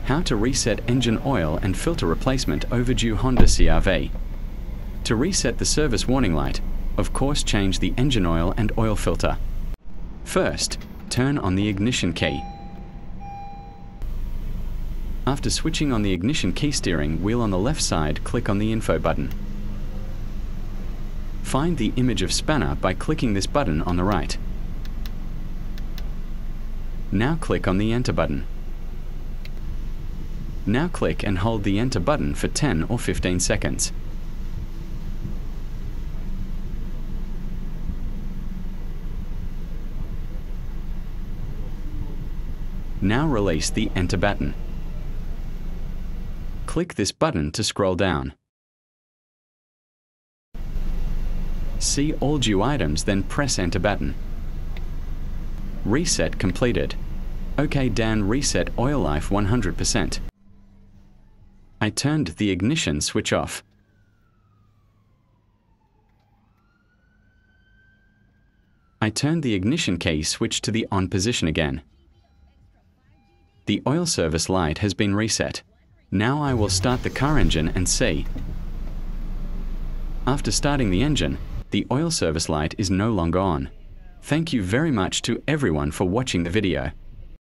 How to reset engine oil and filter replacement overdue Honda CRV. To reset the service warning light, of course change the engine oil and oil filter. First, turn on the ignition key. After switching on the ignition key steering wheel on the left side, click on the info button. Find the image of spanner by clicking this button on the right. Now click on the enter button. Now click and hold the enter button for 10 or 15 seconds. Now release the enter button. Click this button to scroll down. See all due items, then press enter button. Reset completed. OK, Dan, reset oil life 100%. I turned the ignition switch off. I turned the ignition key switch to the on position again. The oil service light has been reset. Now I will start the car engine and see. After starting the engine, the oil service light is no longer on. Thank you very much to everyone for watching the video.